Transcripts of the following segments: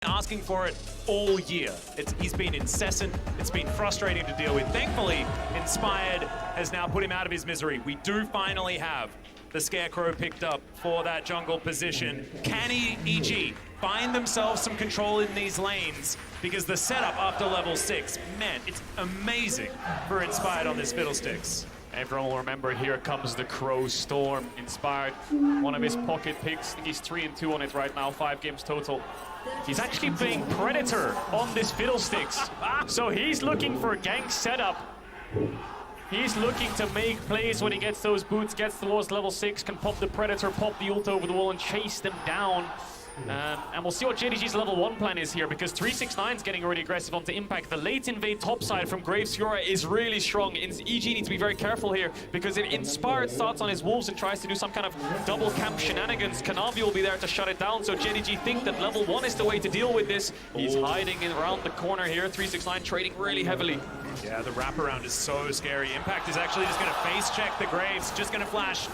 asking for it all year. He's been incessant. It's been frustrating to deal with. Thankfully, Inspired has now put him out of his misery. We do finally have the Scarecrow picked up for that jungle position. Can EG find themselves some control in these lanes? Because the setup after level 6, man, it's amazing for Inspired on this Fiddlesticks. Everyone will remember, here comes the Crow Storm. Inspired, one of his pocket picks. I think he's 3-2 on it right now, 5 games total. He's actually playing Predator on this Fiddlesticks. So he's looking for gank setup. He's looking to make plays when he gets those boots, gets towards level 6, can pop the Predator, pop the ult over the wall and chase them down. And we'll see what JDG's level 1 plan is here, because 369's getting already aggressive onto Impact. The late invade topside from Graves Fiora is really strong. EG needs to be very careful here, because if Inspired starts on his Wolves and tries to do some kind of double camp shenanigans, Kanavi will be there to shut it down. So JDG think that level 1 is the way to deal with this. He's hiding in around the corner here. 369 trading really heavily. Yeah, the wraparound is so scary. Impact is actually just going to face check the Graves, just going to flash,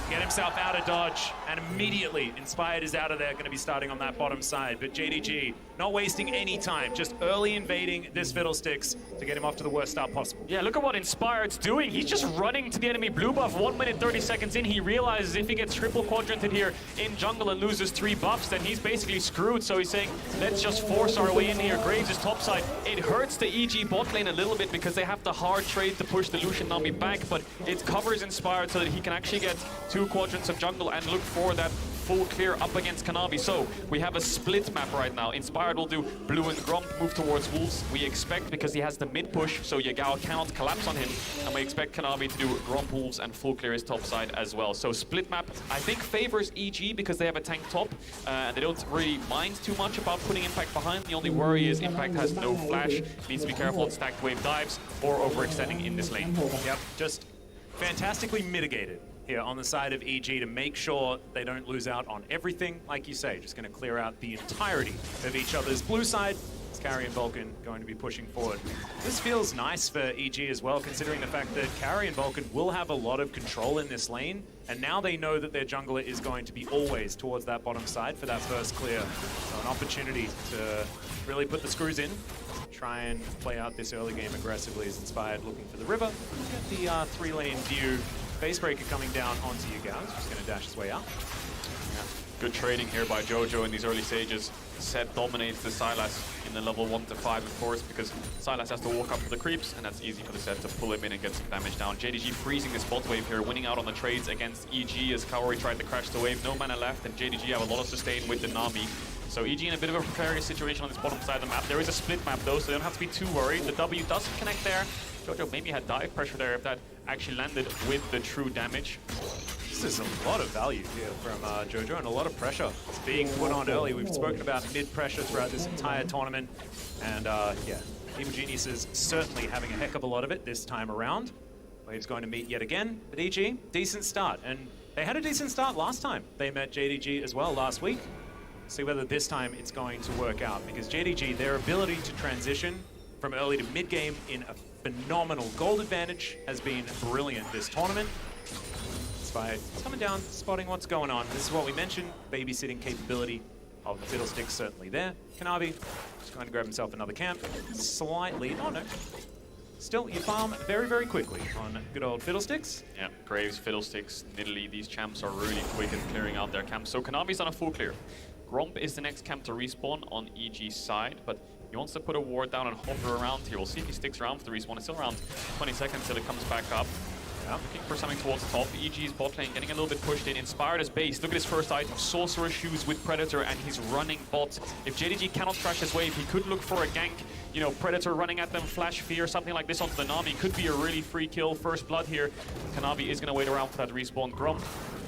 get himself out of dodge, and immediately Inspired is out of there, going to be starting on that bottom side. But JDG not wasting any time, just early invading this Fiddlesticks to get him off to the worst start possible. Yeah, look at what Inspired's doing. He's just running to the enemy blue buff. 1 minute 30 seconds in, he realizes if he gets triple quadranted here in jungle and loses 3 buffs, then he's basically screwed. So he's saying, let's just force our way in here. Graves is topside. It hurts the EG bot lane a little bit because they have the hard trade to push the Lucian Nami back, but it covers Inspired so that he can actually get 2 quadrants of jungle and look for that full clear up against Kanavi. So we have a split map right now. Inspired will do blue and Gromp, move towards Wolves. We expect, because he has the mid push, so Yagao cannot collapse on him. And we expect Kanavi to do Gromp Wolves and full clear his top side as well. So split map, I think, favors EG because they have a tank top. And they don't really mind too much about putting Impact behind. The only worry is Impact has no flash. Needs to be careful on stacked wave dives or overextending in this lane. Yep, just fantastically mitigated here on the side of EG to make sure they don't lose out on everything. Like you say, just going to clear out the entirety of each other's blue side. It's Carry and Vulcan going to be pushing forward. This feels nice for EG as well, considering the fact that Carry and Vulcan will have a lot of control in this lane, and now they know that their jungler is going to be always towards that bottom side for that first clear. So an opportunity to really put the screws in, try and play out this early game aggressively as Inspired looking for the river. Get the 3-lane view. Face breaker coming down onto you guys. Just going to dash his way out. Yeah. Good trading here by Jojo in these early stages. Set dominates the Sylas in the level 1 to 5, of course, because Sylas has to walk up to the creeps, and that's easy for the set to pull him in and get some damage down. JDG freezing this bot wave here, winning out on the trades against EG as Kaori tried to crash the wave. No mana left, and JDG have a lot of sustain with the Nami. So EG in a bit of a precarious situation on this bottom side of the map. There is a split map though, so they don't have to be too worried. The W doesn't connect there. Jojo maybe had dive pressure there if that actually landed with the true damage. This is a lot of value here from Jojo, and a lot of pressure is being put on early. We've spoken about mid-pressure throughout this entire tournament, and yeah, Evil Genius is certainly having a heck of a lot of it this time around. Wave's going to meet yet again, but EG, decent start, and they had a decent start last time. They met JDG as well last week. See whether this time it's going to work out, because JDG, their ability to transition from early to mid-game in a phenomenal gold advantage has been brilliant this tournament. Inspired coming down, spotting what's going on. This is what we mentioned, babysitting capability of the Fiddlesticks certainly there. Kanavi just going to grab himself another camp. Slightly, oh no. Still, you farm very, very quickly on good old Fiddlesticks. Yeah, Graves, Fiddlesticks, Nidalee, these champs are really quick at clearing out their camps. So Kanavi's on a full clear. Gromp is the next camp to respawn on EG's side, but he wants to put a ward down and hover around here. We'll see if he sticks around for the respawn. It's still around 20 seconds till it comes back up. Yeah, looking for something towards the top. EG's bot lane getting a little bit pushed in. Inspired as base. Look at his first item, Sorcerer Shoes with Predator, and he's running bot. If JDG cannot crash his wave, he could look for a gank. You know, Predator running at them, Flash Fear, something like this onto the Nami. Could be a really free kill. First blood here. Kanavi is going to wait around for that respawn. Gromp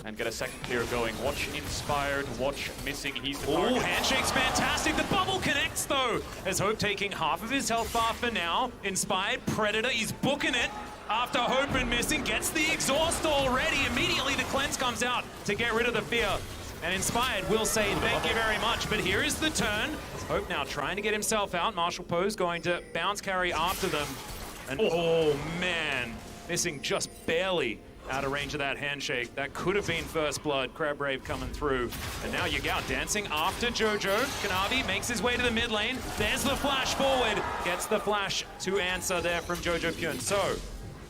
and get a second clear going. Watch Inspired, watch Missing. He's the target. Oh, handshake's fantastic. The bubble connects though. As Hope taking half of his health bar for now. Inspired, Predator, he's booking it. After Hope and Missing gets the exhaust already. Immediately the cleanse comes out to get rid of the fear. And Inspired will say thank you very much, but here is the turn. Hope now trying to get himself out. Marshall Poe's going to bounce carry after them. And oh man, Missing just barely out of range of that handshake. That could have been first blood. Crab Rave coming through. And now Yagao dancing after Jojo. Kanavi makes his way to the mid lane. There's the flash forward. Gets the flash to answer there from Jojo Pyun. So,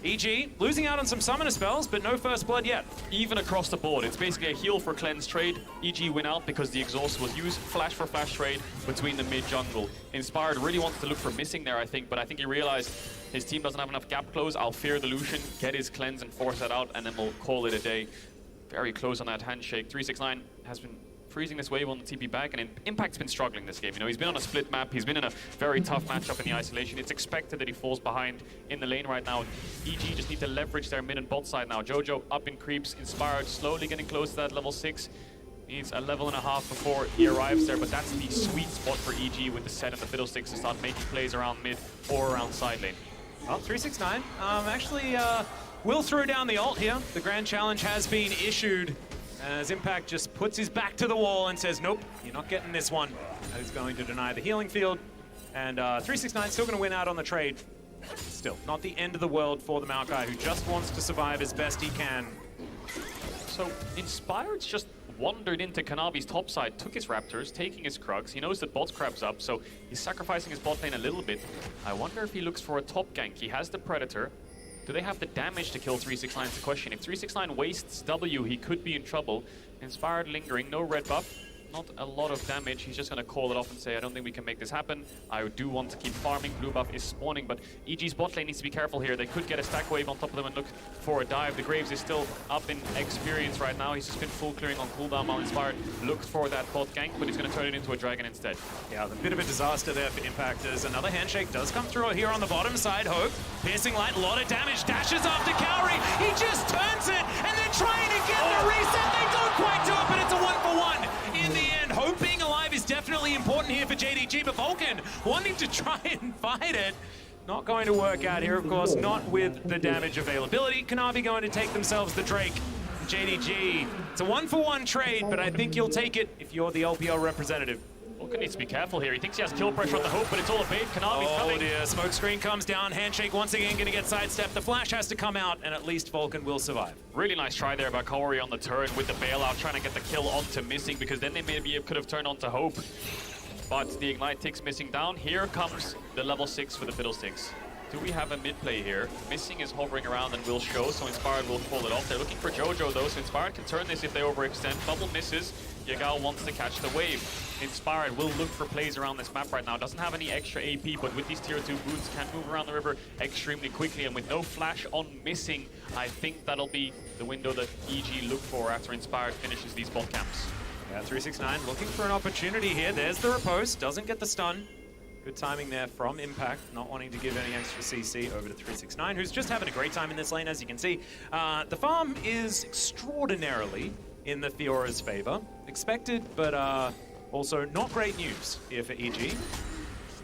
EG losing out on some summoner spells, but no first blood yet. Even across the board, it's basically a heal for cleanse trade. EG win out because the exhaust was used. Flash for flash trade between the mid jungle. Inspired really wanted to look for missing there, I think, but I think he realized his team doesn't have enough gap close. I'll fear the Lucian, get his cleanse and force that out, and then we'll call it a day. Very close on that handshake. 369 has been freezing this wave on the TP back, and Impact's been struggling this game. You know, he's been on a split map, he's been in a very tough matchup in the isolation. It's expected that he falls behind in the lane right now. EG just need to leverage their mid and bot side now. Jojo up in creeps, Inspired slowly getting close to that level 6. Needs a level and a half before he arrives there, but that's the sweet spot for EG with the set and the Fiddlesticks to start making plays around mid or around side lane. Well, 369 actually will throw down the ult here. The grand challenge has been issued as Impact just puts his back to the wall and says, nope, you're not getting this one. That is going to deny the healing field. And 369 still going to win out on the trade. Still, not the end of the world for the Maokai, who just wants to survive as best he can. So, Inspired's just wandered into Kanavi's top side, took his Raptors, taking his Krugs. He knows that bot's crab's up, so he's sacrificing his bot lane a little bit. I wonder if he looks for a top gank. He has the Predator. Do they have the damage to kill 369 is the question. If 369 wastes W, he could be in trouble. Inspired lingering, no red buff, not a lot of damage. He's just going to call it off and say, I don't think we can make this happen. I do want to keep farming. Blue buff is spawning, but EG's bot lane needs to be careful here. They could get a stack wave on top of them and look for a dive. The Graves is still up in experience right now. He's just been full clearing on cooldown while Inspired looks for that bot gank, but he's going to turn it into a dragon instead. Yeah, a bit of a disaster there for Impactors. Another handshake does come through here on the bottom side. Hope, piercing light, a lot of damage, dashes after Cowrie. He just turns it, and they're trying to get the reset. They don't quite do it, but it's a 1-for-1 in the end. Hope being alive is definitely important here for JDG, but Vulcan wanting to try and fight it. Not going to work out here, of course, not with the damage availability. Kanavi going to take themselves the Drake. JDG, it's a 1-for-1 trade, but I think you'll take it if you're the LPL representative. Vulcan needs to be careful here. He thinks he has kill pressure on the Hope, but it's all a bait. Kanavi's coming. Oh dear, smoke screen comes down. Handshake once again going to get sidestepped. The flash has to come out, and at least Vulcan will survive. Really nice try there by Kaori on the turret with the bailout, trying to get the kill onto Missing, because then they maybe could have turned onto Hope. But the Ignite ticks Missing down. Here comes the level 6 for the Fiddlesticks. Do we have a mid play here? Missing is hovering around and will show, so Inspired will pull it off. They're looking for Jojo though, so Inspired can turn this if they overextend. Bubble misses. Yagao wants to catch the wave. Inspired will look for plays around this map right now. Doesn't have any extra AP, but with these tier 2 boots can move around the river extremely quickly. And with no flash on Missing, I think that'll be the window that EG look for after Inspired finishes these bot camps. Yeah, 369 looking for an opportunity here. There's the repose, doesn't get the stun. Good timing there from Impact, not wanting to give any extra CC over to 369, who's just having a great time in this lane, as you can see. The farm is extraordinarily in the Fiora's favor. Expected, but also not great news here for EG.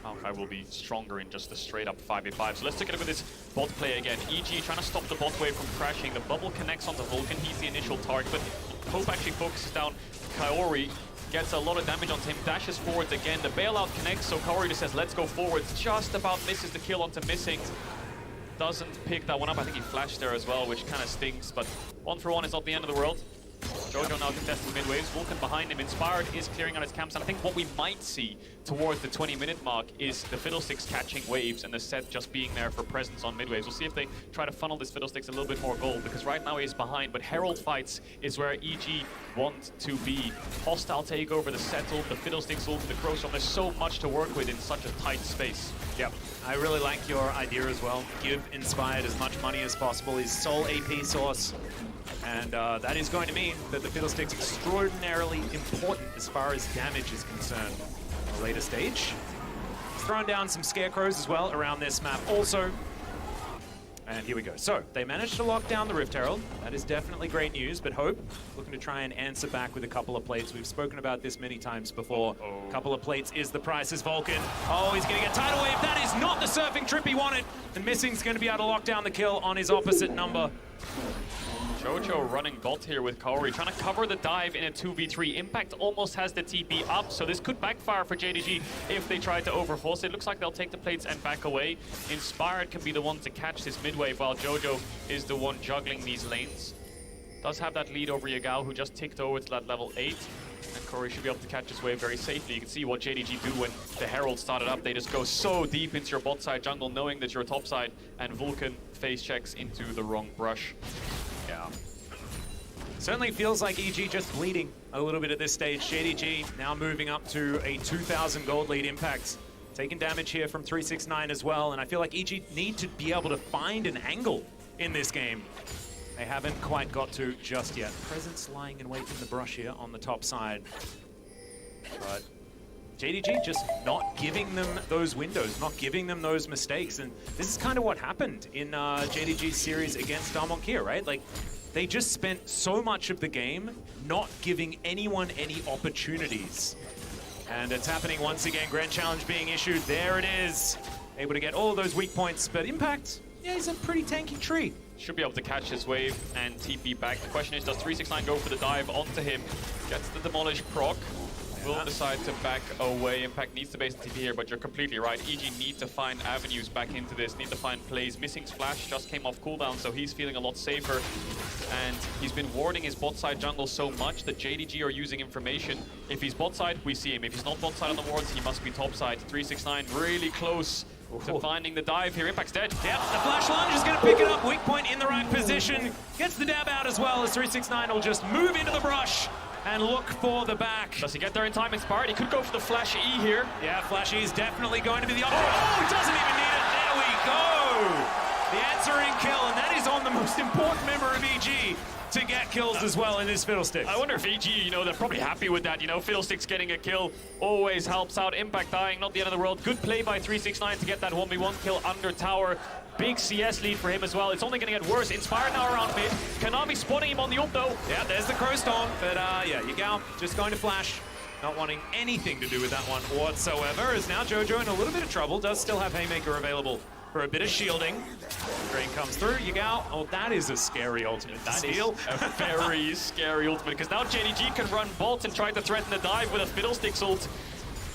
Maokai will be stronger in just a straight-up 5v5. So let's take a look at this bot play again. EG trying to stop the bot wave from crashing. The bubble connects onto Vulcan. He's the initial target, but Hope actually focuses down Kaori. Gets a lot of damage on him, dashes forwards again. The bailout connects, so Kaori just says, let's go forwards. Just about misses the kill onto Missing. Doesn't pick that one up. I think he flashed there as well, which kind of stinks, but 1-for-1 is not the end of the world. Jojo now contesting mid waves. Vulcan behind him. Inspired is clearing out his camps, and I think what we might see towards the 20-minute mark is the Fiddlesticks catching waves and the set just being there for presence on mid waves. We'll see if they try to funnel this Fiddlesticks a little bit more gold, because right now he's behind, but Herald fights is where EG want to be. Hostile takeover, the settle, the Fiddlesticks ult, the Crowstorm. There's so much to work with in such a tight space. Yep, I really like your idea as well. Give Inspired as much money as possible, his sole AP source. And that is going to mean that the Fiddlesticks extraordinarily important as far as damage is concerned on a later stage. He's thrown down some scarecrows as well around this map also. And here we go. So, they managed to lock down the Rift Herald. That is definitely great news, but Hope looking to try and answer back with a couple of plates. We've spoken about this many times before. A couple of plates is the price as Vulcan. Oh, he's going to get tidal wave. That is not the surfing trip he wanted. And Missing's going to be able to lock down the kill on his opposite number. Jojo running bot here with Kaori, trying to cover the dive in a 2v3. Impact almost has the TP up, so this could backfire for JDG if they try to overforce it. Looks like they'll take the plates and back away. Inspired can be the one to catch this mid-wave, while Jojo is the one juggling these lanes. Does have that lead over Yagao, who just ticked over to that level 8. And Kaori should be able to catch his wave very safely. You can see what JDG do when the Herald started up. They just go so deep into your bot side jungle, knowing that you're top side, and Vulcan face checks into the wrong brush. Yeah. Certainly feels like EG just bleeding a little bit at this stage. JDG now moving up to a 2,000 gold lead. Impact taking damage here from 369 as well, and I feel like EG need to be able to find an angle in this game. They haven't quite got to just yet. Presence lying in wait in the brush here on the top side. But JDG just not giving them those windows, not giving them those mistakes. And this is kind of what happened in JDG's series against Darmonkir, right? Like, they just spent so much of the game not giving anyone any opportunities. And it's happening once again. Grand Challenge being issued. There it is. Able to get all those weak points, but Impact, yeah, he's a pretty tanky tree. Should be able to catch his wave and TP back. The question is, does 369 go for the dive onto him? Gets the demolish proc. Will decide to back away. Impact needs to base the TP here, but you're completely right. EG need to find avenues back into this, need to find plays. Missing Splash just came off cooldown, so he's feeling a lot safer. And he's been warding his bot side jungle so much that JDG are using information. If he's bot side, we see him. If he's not bot side on the wards, he must be top side. 369 really close to finding the dive here. Impact's dead. Yep, the flash lunge is going to pick it up. Weak point in the right position. Gets the dab out as well as 369 will just move into the brush and look for the back. Does he get there in time? Inspired. He could go for the flash E here. Yeah, flash E is definitely going to be the option. Oh, he doesn't even need it. There we go. The answering kill, and that is on the most important member of EG to get kills as well in this Fiddlesticks. I wonder if EG, you know, they're probably happy with that. You know, Fiddlesticks getting a kill always helps out. Impact dying, not the end of the world. Good play by 369 to get that 1v1 kill under tower. Big CS lead for him as well. It's only going to get worse. Inspired now around mid. Kanavi spotting him on the ult though. Yeah, there's the Crow Storm. But yeah, Yagao just going to flash. Not wanting anything to do with that one whatsoever. Is now Jojo in a little bit of trouble. Does still have Haymaker available for a bit of shielding. Drain comes through. Yagao. Oh, that is a scary ultimate. That is a very scary ultimate, because now JDG can run bot and try to threaten the dive with a Fiddlesticks ult.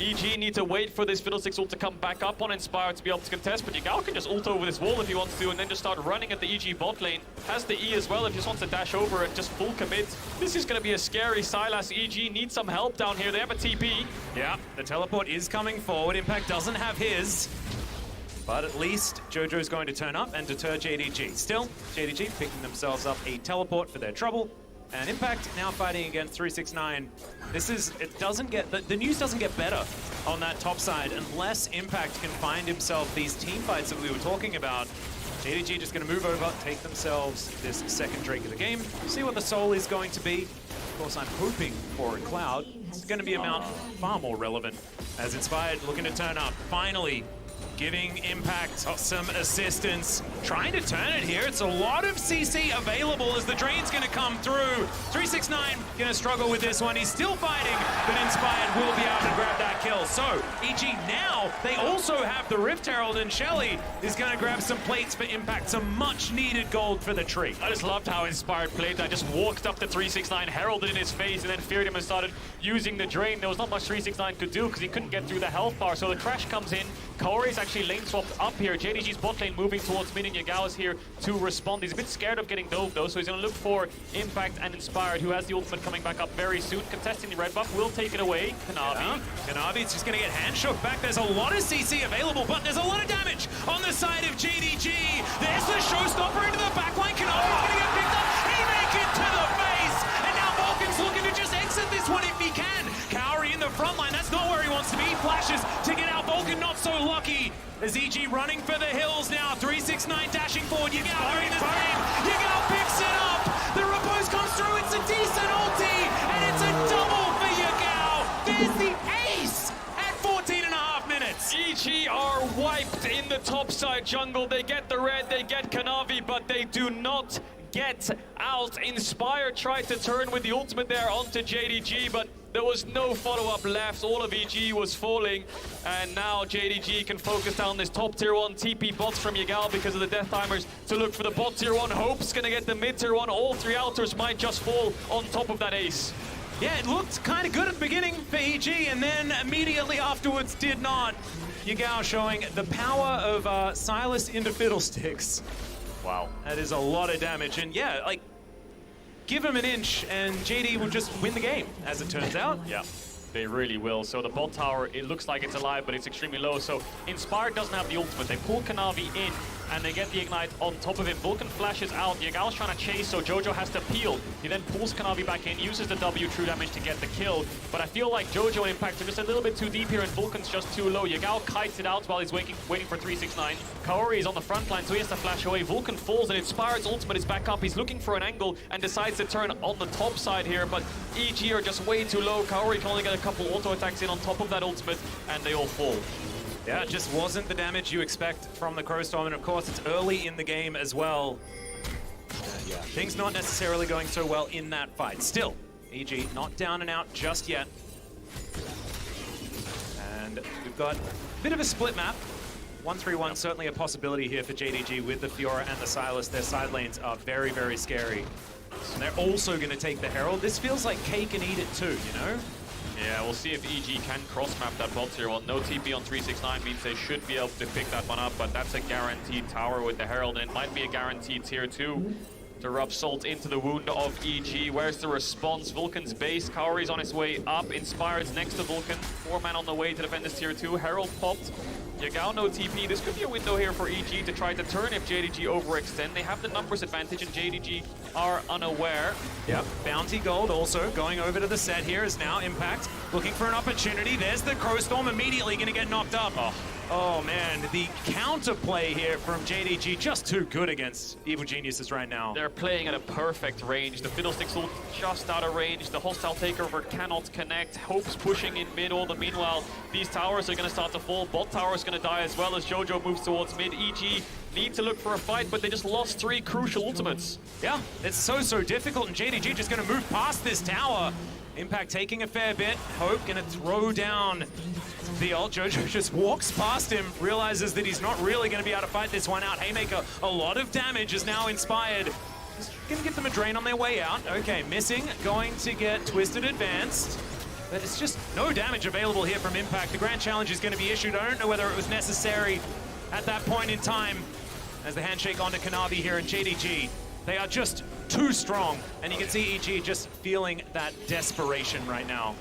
EG need to wait for this Fiddlesticks ult to come back up on Inspired to be able to contest, but Yagao can just ult over this wall if he wants to and then just start running at the EG bot lane. Has the E as well if he just wants to dash over and just full commit. This is going to be a scary Sylas. EG needs some help down here. They have a TP. Yeah, the teleport is coming forward. Impact doesn't have his. But at least Jojo's going to turn up and deter JDG. Still, JDG picking themselves up a teleport for their trouble. And Impact now fighting against 369. The news doesn't get better on that top side unless Impact can find himself these team fights that we were talking about. JDG just going to move over, take themselves this second Drake of the game, see what the soul is going to be. Of course, I'm hoping for a Cloud. It's going to be a mount far more relevant as Inspired looking to turn up. Finally, giving Impact some assistance. Trying to turn it here. It's a lot of CC available as the drain's going to come through. 369 going to struggle with this one. He's still fighting, but Inspired will be able to grab that kill. So, EG now, they also have the Rift Herald, and Shelly is going to grab some plates for Impact. Some much-needed gold for the tree. I just loved how Inspired played that. Just walked up to 369, heralded in his face, and then feared him and started using the drain. There was not much 369 could do because he couldn't get through the health bar. So the crash comes in. Kaori's actually lane swapped up here. JDG's bot lane moving towards mid, and Yagao is here to respond. He's a bit scared of getting dove though, so he's going to look for Impact and Inspired, who has the ultimate coming back up very soon. Contesting the red buff will take it away. Kanavi. Yeah. Kanavi's just going to get hand shook back. There's a lot of CC available, but there's a lot of damage on the side of JDG. There's the showstopper into the backline. Kanavi's going to get picked up. He make it to the face, and now Vulcan's looking to just exit this one if he can. Kaori in the front line. That's not where he wants to be. Flashes to get out. Vulcan not so lucky. As EG running for the hills now. 369 dashing forward. Yagao in the lane. Yagao picks it up. The repose comes through. It's a decent ulti. And it's a double for Yagao. There's the ace at 14 and a half minutes. EG are wiped in the top side jungle. They get the red, they get Kanavi, but they do not get out. Inspire tried to turn with the ultimate there onto JDG, but There was no follow-up left. All of EG was falling. And now JDG can focus down this top tier 1 TP bots from Yegal because of the death timers to look for the bot tier 1. Hope's gonna get the mid tier 1. All 3 altars might just fall on top of that ace. Yeah, it looked kind of good at the beginning for EG, and then immediately afterwards did not. Yegal showing the power of Silas into Fiddlesticks. Wow. That is a lot of damage, and yeah, like, give him an inch and JD will just win the game, as it turns out. Yeah, they really will. So the bot tower, it looks like it's alive, but it's extremely low. So Inspired doesn't have the ultimate. They pull Kanavi in, and they get the Ignite on top of him. Vulcan flashes out. Yegal's trying to chase, so Jojo has to peel. He then pulls Kanavi back in, uses the W true damage to get the kill. But I feel like Jojo and Impact are just a little bit too deep here, and Vulcan's just too low. Yegal kites it out while he's waiting for 369. Kaori is on the front line, so he has to flash away. Vulcan falls, and Inspired's ultimate is back up. He's looking for an angle and decides to turn on the top side here, but EG are just way too low. Kaori can only get a couple auto attacks in on top of that ultimate, and they all fall. Yeah, it just wasn't the damage you expect from the Crowstorm, and of course it's early in the game as well. Yeah, things not necessarily going so well in that fight. Still, EG not down and out just yet. And we've got a bit of a split map. 1-3-1, certainly a possibility here for JDG with the Fiora and the Silas. Their side lanes are very, very scary. And they're also going to take the Herald. This feels like cake and eat it too, you know? Yeah, we'll see if EG can cross-map that bot tier 1. No TP on 369 means they should be able to pick that one up, but that's a guaranteed tower with the Herald, and it might be a guaranteed tier 2 to rub salt into the wound of EG. Where's the response? Vulcan's base. Kaori's on his way up. Inspired's next to Vulcan. 4-man on the way to defend this tier 2. Herald popped. Yegal no TP. This could be a window here for EG to try to turn if JDG overextend. They have the numbers advantage and JDG are unaware. Yep, Bounty Gold also going over to the set here is now Impact. Looking for an opportunity. There's the Crowstorm immediately going to get knocked up. Oh man, the counterplay here from JDG just too good against Evil Geniuses right now. They're playing at a perfect range. The Fiddlesticks ult just out of range. The hostile takeover cannot connect. Hope's pushing in mid. All the meanwhile, these towers are going to start to fall. Bot tower is going to die as well as Jojo moves towards mid. EG need to look for a fight, but they just lost 3 crucial ultimates. Yeah, it's so difficult, and JDG just going to move past this tower. Impact taking a fair bit. Hope going to throw down the ult. Jojo just walks past him, realizes that he's not really going to be able to fight this one out. Haymaker, a lot of damage is now Inspired. Just going to give them a drain on their way out. Okay, missing, going to get Twisted advanced. But it's just no damage available here from Impact. The Grand Challenge is going to be issued. I don't know whether it was necessary at that point in time. As the handshake onto Kanavi here in JDG. They are just too strong, and you can see EG just feeling that desperation right now.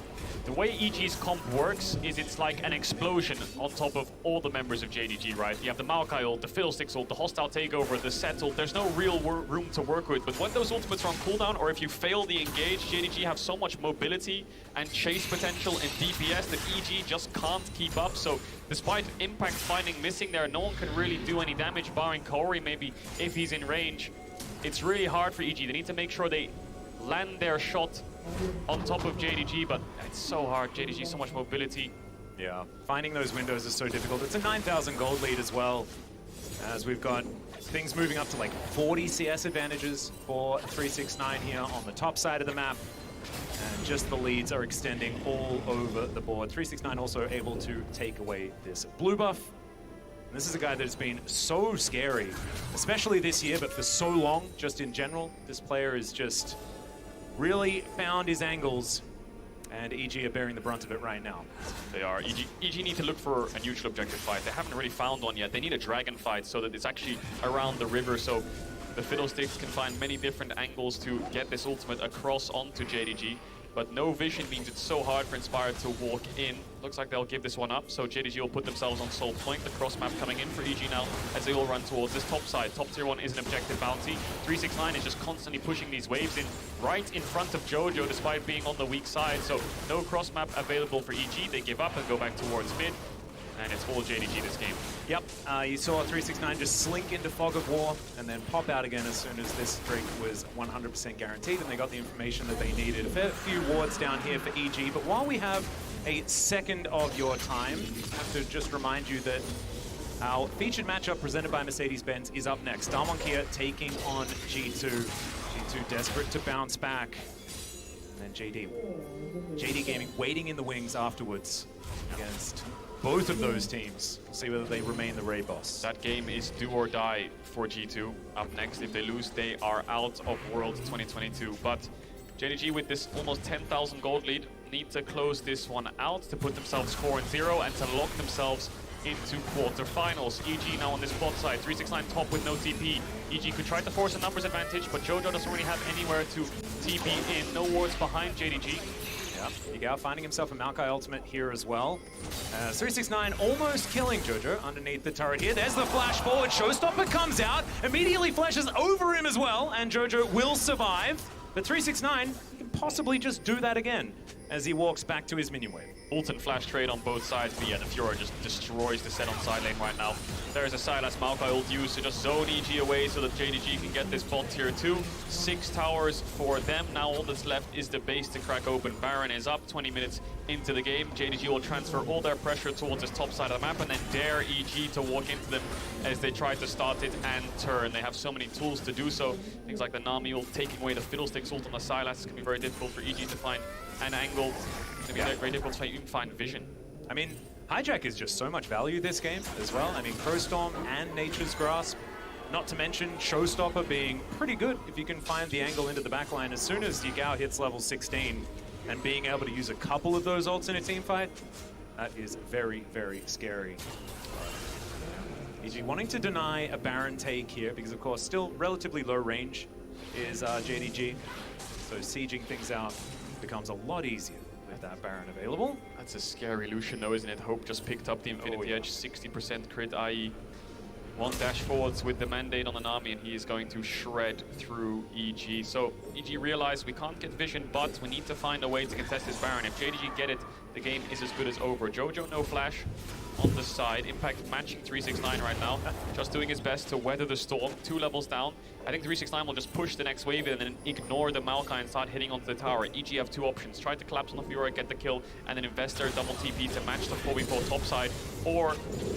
The way EG's comp works is it's like an explosion on top of all the members of JDG, right? You have the Maokai ult, the Fiddlesticks ult, the hostile takeover, the set ult. There's no real room to work with, but when those ultimates are on cooldown, or if you fail the engage, JDG have so much mobility and chase potential and DPS that EG just can't keep up. So despite Impact finding missing there, no one can really do any damage, barring Kaori maybe if he's in range. It's really hard for EG. They need to make sure they land their shot on top of JDG, but it's so hard. JDG, so much mobility. Yeah, finding those windows is so difficult. It's a 9,000 gold lead as well, as we've got things moving up to like 40 CS advantages for 369 here on the top side of the map. And just the leads are extending all over the board. 369 also able to take away this blue buff. And this is a guy that has been so scary, especially this year, but for so long, just in general. This player has just really found his angles, and EG are bearing the brunt of it right now. They are. EG need to look for a neutral objective fight. They haven't really found one yet. They need a dragon fight so that it's actually around the river, so the Fiddlesticks can find many different angles to get this ultimate across onto JDG. But no vision means it's so hard for Inspired to walk in. Looks like they'll give this one up, so JDG will put themselves on Soul Point. The cross map coming in for EG now as they all run towards this top side. Top tier 1 is an objective bounty. 369 is just constantly pushing these waves in right in front of Jojo despite being on the weak side, so no cross map available for EG. They give up and go back towards mid. And it's all JDG this game. Yep, you saw 369 just slink into Fog of War and then pop out again as soon as this streak was 100% guaranteed, and they got the information that they needed. A fair few wards down here for EG, but while we have a second of your time, I have to just remind you that our featured matchup presented by Mercedes-Benz is up next. Darmon Kia taking on G2. G2 desperate to bounce back. And then JD Gaming waiting in the wings afterwards against both of those teams. We'll see whether they remain the raid boss. That game is do or die for G2. Up next, if they lose, they are out of Worlds 2022. But JDG with this almost 10,000 gold lead need to close this one out to put themselves 4-0 and to lock themselves into quarterfinals. EG now on this bot side, 369 top with no TP. EG could try to force a numbers advantage, but Jojo doesn't really have anywhere to TP in. No wards behind JDG. Yeah, Yagao finding himself a Maokai ultimate here as well. 369 almost killing Jojo underneath the turret here. There's the flash forward. Showstopper comes out, immediately flashes over him as well, and Jojo will survive. But 369 can possibly just do that again as he walks back to his minion wave. Ult and flash trade on both sides, but yeah, the Fiora just destroys the set on side lane right now. There's a Sylas Maokai ult used to just zone EG away so that JDG can get this bot tier 2. 6 towers for them. Now all that's left is the base to crack open. Baron is up 20 minutes into the game. JDG will transfer all their pressure towards this top side of the map and then dare EG to walk into them as they try to start it and turn. They have so many tools to do so. Things like the Nami ult, taking away the Fiddlesticks ult on the Sylas is going to be very difficult for EG to find an angle. It's going to be very difficult to even find vision. I mean, Hijack is just so much value this game as well. I mean, Crowstorm and Nature's Grasp, not to mention Showstopper being pretty good if you can find the angle into the backline. As soon as Yagao hits level 16 and being able to use a couple of those ults in a team fight, that is very, very scary. EG wanting to deny a Baron take here because, of course, still relatively low range is JDG. So sieging things out becomes a lot easier with that Baron available. That's a scary Lucian though, isn't it? Hope just picked up the Infinity Edge, 60% crit, i.e. one dash forwards with the mandate on the Nami, and he is going to shred through EG. So EG realized we can't get vision, but we need to find a way to contest this Baron. If JDG get it, the game is as good as over. Jojo no flash on the side. Impact matching 369 right now. Just doing his best to weather the storm. 2 levels down. I think 369 will just push the next wave and then ignore the Maokai and start hitting onto the tower. EG have 2 options. Try to collapse on the Fiora, get the kill, and then invest their double TP to match the 4v4 top side, or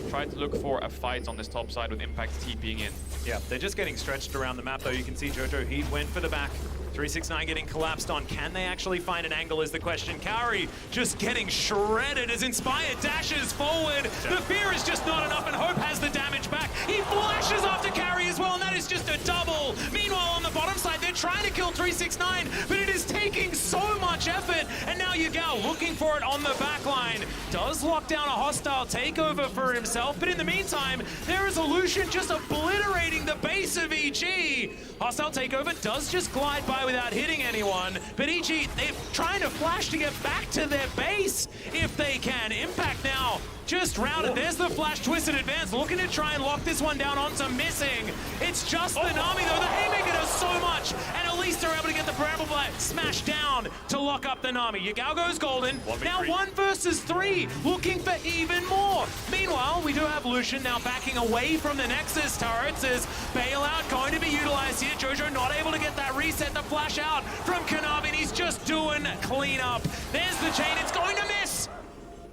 try to look for a fight on this top side with Impact TPing in. Yeah, they're just getting stretched around the map though. You can see Jojo, he went for the back. 369 getting collapsed on. Can they actually find an angle is the question. Kaori just getting shredded as Inspired dashes forward. The fear is just not enough and Hope has the damage back. He flashes after Kaori as well, and that is just a double. Meanwhile, on the bottom side, they're trying to kill 369, but it is taking so much effort. And now Yagao looking for it on the back line. Does lock down a hostile takeover for himself, but in the meantime, there is a Lucian just obliterating the base of EG. Hostile takeover does just glide by without hitting anyone, but EG, they're trying to flash to get back to their base if they can. Impact now just routed. There's the flash twisted advance, looking to try and lock this one down onto missing. It's just the Nami though. The Haymaker does so much, and at least they're able to get the Bramble Blade smashed down to lock up the Nami. Yagao goes golden. Now 1 versus 3, looking for even more. Meanwhile, we do have Lucian now backing away from the Nexus turrets as Bailout going to be utilized here. Jojo not able to get that reset, the flash out from Kanavi, and he's just doing cleanup. There's the chain, it's going to miss.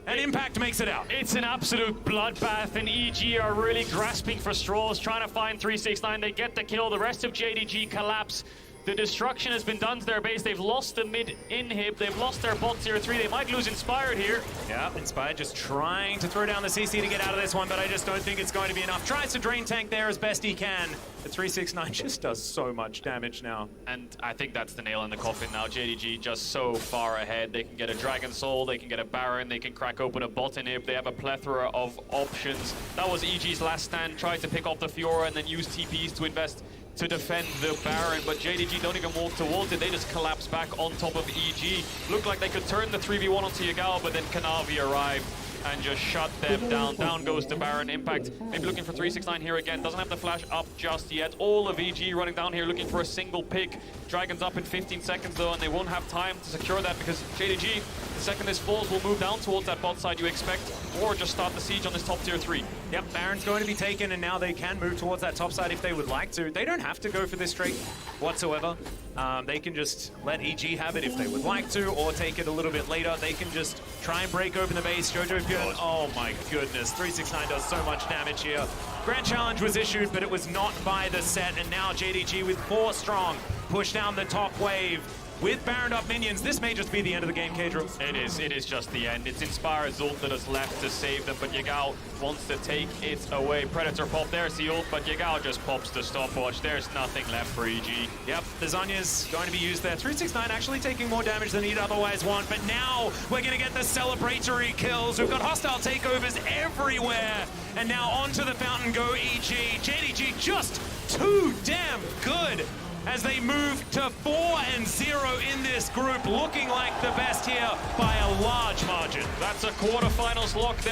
And Impact makes it out. It's an absolute bloodbath, and EG are really grasping for straws, trying to find 369. They get the kill. The rest of JDG collapse. The destruction has been done to their base. They've lost the mid inhib. They've lost their bot tier 3. They might lose Inspired here. Yeah, Inspired just trying to throw down the CC to get out of this one, but I just don't think it's going to be enough. Tries to drain tank there as best he can. The 369 just does so much damage now. And I think that's the nail in the coffin now. JDG just so far ahead. They can get a Dragon Soul, they can get a Baron, they can crack open a bot inhib. They have a plethora of options. That was EG's last stand. Tried to pick off the Fiora and then use TPs to invest to defend the Baron, but JDG don't even walk towards it. They just collapse back on top of EG. Looked like they could turn the 3v1 onto Yagao, but then Kanavi arrived and just shut them down. Down goes the Baron. Impact maybe looking for 369 here again. Doesn't have the flash up just yet. All of EG running down here looking for a single pick. Dragon's up in 15 seconds though, and they won't have time to secure that because JDG, the second this falls, will move down towards that bot side you expect, or just start the siege on this top tier 3. Yep, Baron's going to be taken, and now they can move towards that top side if they would like to. They don't have to go for this straight whatsoever. They can just let EG have it if they would like to, or take it a little bit later. They can just try and break open the base. Jojo Pyun, oh my goodness, 369 does so much damage here. Grand Challenge was issued, but it was not by the set, and now JDG with 4 strong push down the top wave. with Baroned up minions. This may just be the end of the game, Kadro. It is just the end. It's Inspire's ult that is left to save them, but Yagao wants to take it away. Predator pop, there's the ult, but Yagao just pops the stopwatch. There's nothing left for EG. Yep, the Zhonya's going to be used there. 369 actually taking more damage than he'd otherwise want, but now we're going to get the celebratory kills. We've got hostile takeovers everywhere, and now onto the fountain go EG. JDG just too damn good as they move to 4-0 in this group, looking like the best here by a large margin. That's a quarterfinals lock there.